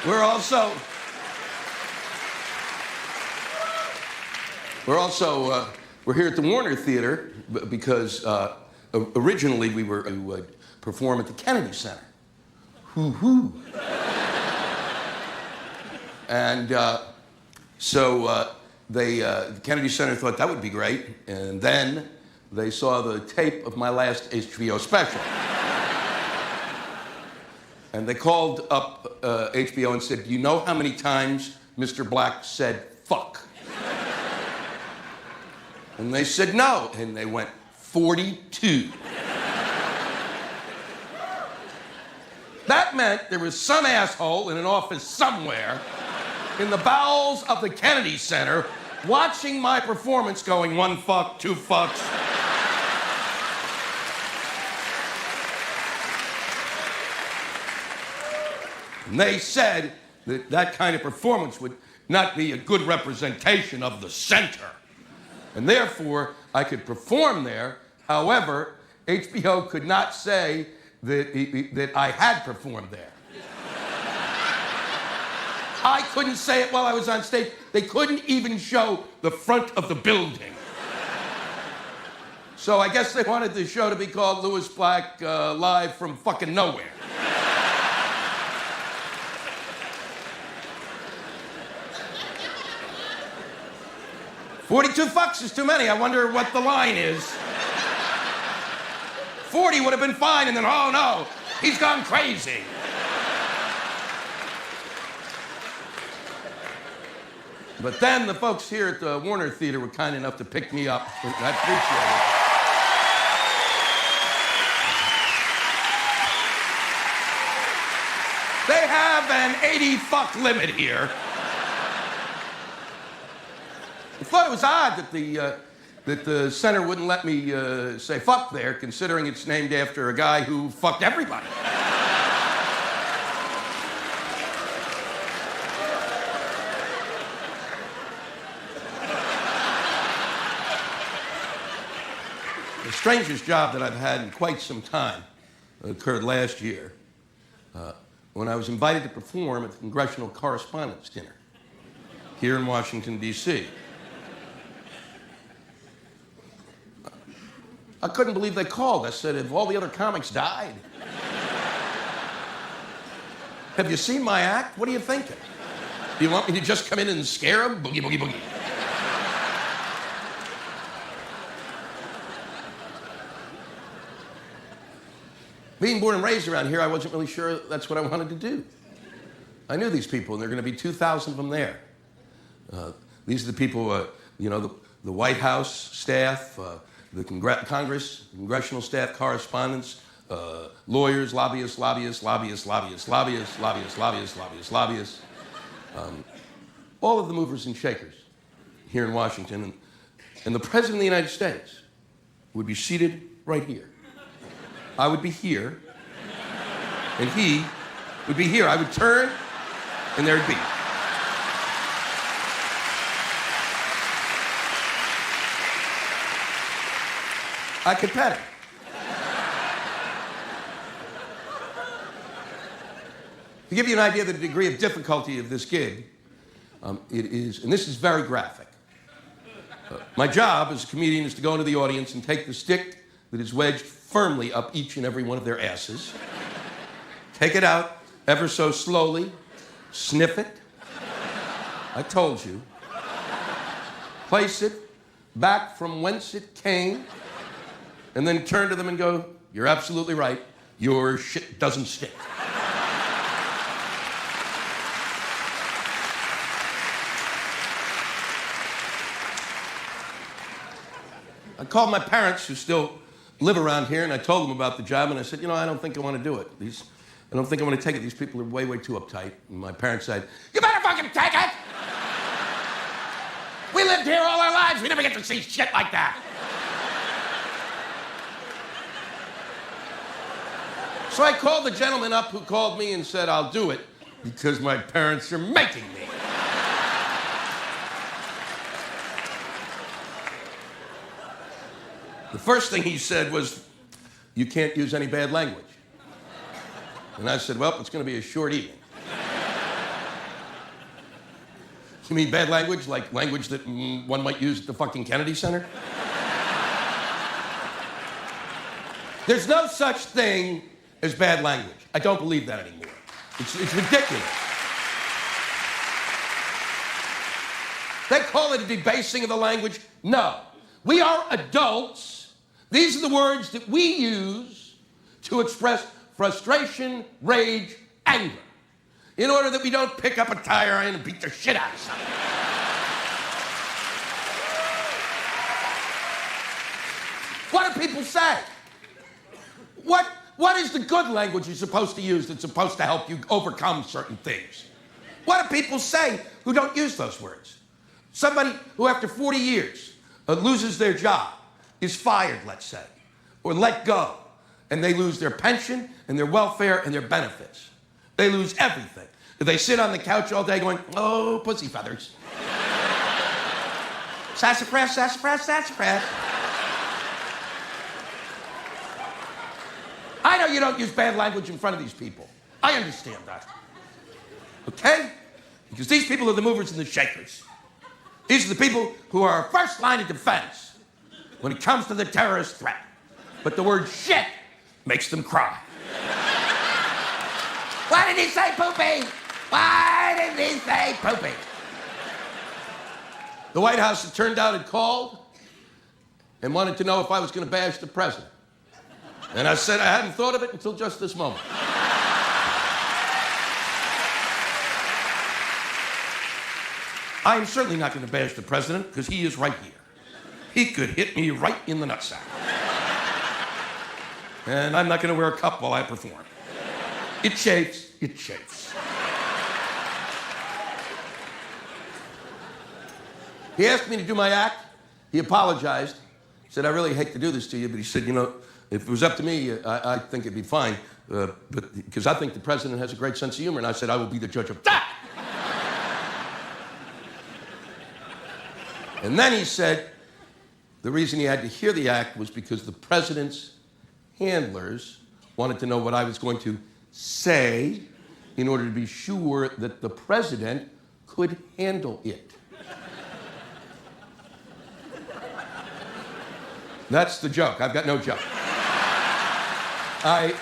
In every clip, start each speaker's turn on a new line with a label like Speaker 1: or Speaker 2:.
Speaker 1: We're also we're here at the Warner Theater because originally we were to perform at the Kennedy Center. Hoo-hoo. And so the Kennedy Center thought that would be great, and then they saw the tape of my last HBO special. And they called up HBO and said, "Do you know how many times Mr. Black said fuck?" And they said no, and they went 42. That meant there was some asshole in an office somewhere in the bowels of the Kennedy Center watching my performance going 1 fuck, 2 fucks. And they said that that kind of performance would not be a good representation of the center. And therefore, I could perform there. However, HBO could not say that I had performed there. I couldn't say it while I was on stage. They couldn't even show the front of the building. So I guess they wanted the show to be called Louis Black Live from fucking Nowhere. "42 fucks is too many. I wonder what the line is." 40 would have been fine, and then, oh no, he's gone crazy. But then the folks here at the Warner Theater were kind enough to pick me up. I appreciate it. They have an 80 fuck limit here. I thought it was odd that the center wouldn't let me say fuck there, considering it's named after a guy who fucked everybody. The strangest job that I've had in quite some time occurred last year when I was invited to perform at the Congressional Correspondents Dinner here in Washington, D.C. I couldn't believe they called. I said, "Have all the other comics died? Have you seen my act? What are you thinking? Do you want me to just come in and scare them? Boogie, boogie, boogie." Being born and raised around here, I wasn't really sure that's what I wanted to do. I knew these people, and there are going to be 2,000 of them there. These are the people, the White House staff, the Congressional staff, correspondents, lawyers, lobbyists, all of the movers and shakers here in Washington. And the President of the United States would be seated right here. I would be here, and he would be here. I would turn, and there'd be. I could pet him. To give you an idea of the degree of difficulty of this gig, it is, and this is very graphic. My job as a comedian is to go into the audience and take the stick that is wedged firmly up each and every one of their asses, take it out ever so slowly, sniff it. I told you. Place it back from whence it came, and then turn to them and go, "You're absolutely right. Your shit doesn't stick." I called my parents, who still live around here, and I told them about the job, and I said, I don't think I want to do it. I don't think I want to take it. These people are way, way too uptight. And my parents said, "You better fucking take it! We lived here all our lives. We never get to see shit like that." So I called the gentleman up who called me and said, "I'll do it because my parents are making me." The first thing he said was, "You can't use any bad language." And I said, "Well, it's going to be a short evening." You mean bad language, like language that one might use at the fucking Kennedy Center? There's no such thing as bad language. I don't believe that anymore. It's ridiculous. They call it a debasing of the language. No. We are adults. These are the words that we use to express frustration, rage, anger, in order that we don't pick up a tire iron and beat the shit out of somebody. What do people say? What is the good language you're supposed to use that's supposed to help you overcome certain things? What do people say who don't use those words? Somebody who after 40 years loses their job, is fired, let's say, or let go, and they lose their pension and their welfare and their benefits. They lose everything. They sit on the couch all day going, oh, pussy feathers. Sassafras, sassafras, sassafras. I know you don't use bad language in front of these people. I understand that. Okay? Because these people are the movers and the shakers. These are the people who are our first line of defense when it comes to the terrorist threat. But the word shit makes them cry. Why did he say poopy? Why did he say poopy? The White House, it turned out, had called and wanted to know if I was going to bash the president. And I said I hadn't thought of it until just this moment. I am certainly not going to bash the president because he is right here. He could hit me right in the nutsack. And I'm not going to wear a cup while I perform. It chafes, it chafes. He asked me to do my act. He apologized. He said, I really hate to do this to you, but he said, you know, if it was up to me, I think it'd be fine, but because I think the president has a great sense of humor. And I said, I will be the judge of that. And then he said the reason he had to hear the act was because the president's handlers wanted to know what I was going to say in order to be sure that the president could handle it. That's the joke. I've got no joke. I've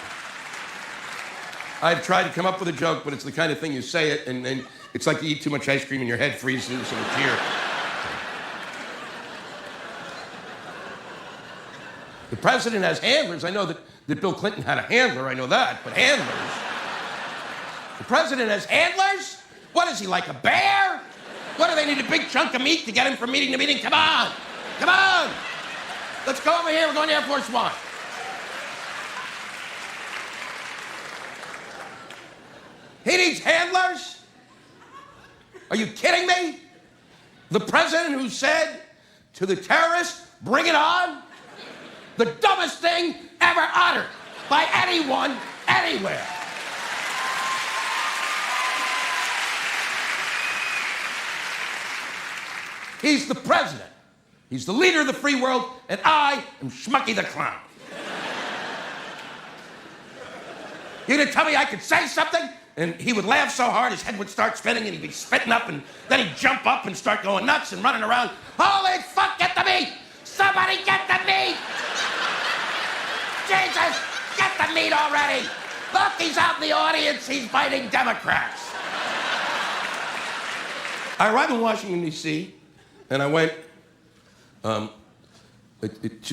Speaker 1: tried to come up with a joke, but it's the kind of thing you say it, and then it's like you eat too much ice cream and your head freezes and a tear. The president has handlers. I know that Bill Clinton had a handler. I know that, but handlers. The president has handlers? What is he, like a bear? What, do they need a big chunk of meat to get him from meeting to meeting? Come on. Come on. Let's go over here. We're going to Air Force One. He needs handlers? Are you kidding me? The president who said to the terrorists, bring it on? The dumbest thing ever uttered by anyone, anywhere. He's the president. He's the leader of the free world, and I am Schmucky the Clown. You're gonna tell me I could say something? And he would laugh so hard his head would start spinning and he'd be spitting up, and then he'd jump up and start going nuts and running around. Holy fuck, get the meat! Somebody get the meat! Jesus, get the meat already! Look, he's out in the audience, he's biting Democrats. I arrived in Washington, D.C., and I went to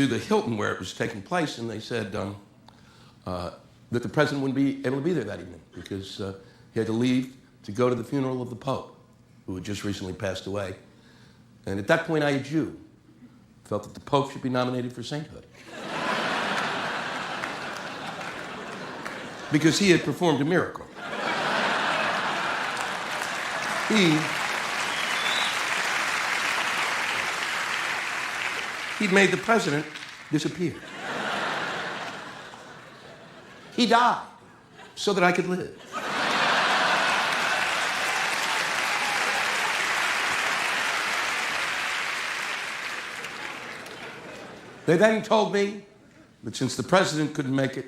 Speaker 1: the Hilton where it was taking place, and they said that the president wouldn't be able to be there that evening because he had to leave to go to the funeral of the Pope, who had just recently passed away. And at that point, I, a Jew, felt that the Pope should be nominated for sainthood. Because he had performed a miracle. He'd made the president disappear. He died so that I could live. They then told me that since the president couldn't make it,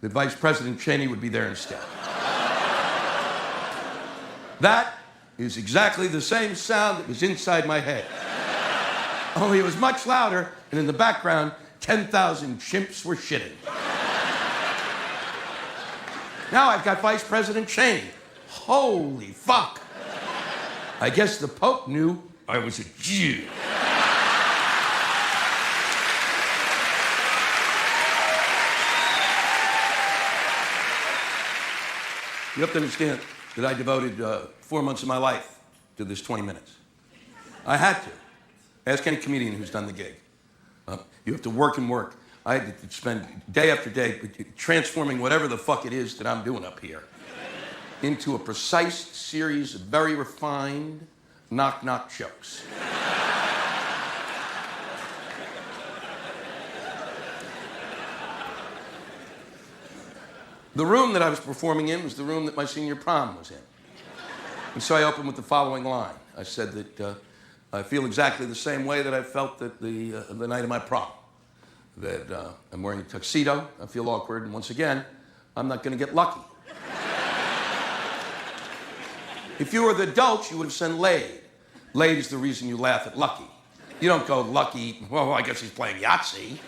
Speaker 1: that Vice President Cheney would be there instead. That is exactly the same sound that was inside my head. Only it was much louder, and in the background, 10,000 chimps were shitting. Now I've got Vice President Cheney. Holy fuck. I guess the Pope knew I was a Jew. You have to understand that I devoted 4 months of my life to this 20 minutes. I had to. Ask any comedian who's done the gig. You have to work and work. I had to spend day after day transforming whatever the fuck it is that I'm doing up here into a precise series of very refined knock-knock jokes. The room that I was performing in was the room that my senior prom was in. And so I opened with the following line. I said that I feel exactly the same way that I felt at the night of my prom. That I'm wearing a tuxedo, I feel awkward, and once again, I'm not going to get lucky. If you were the adults, you would have said laid. Laid is the reason you laugh at Lucky. You don't go, Lucky, well, I guess he's playing Yahtzee.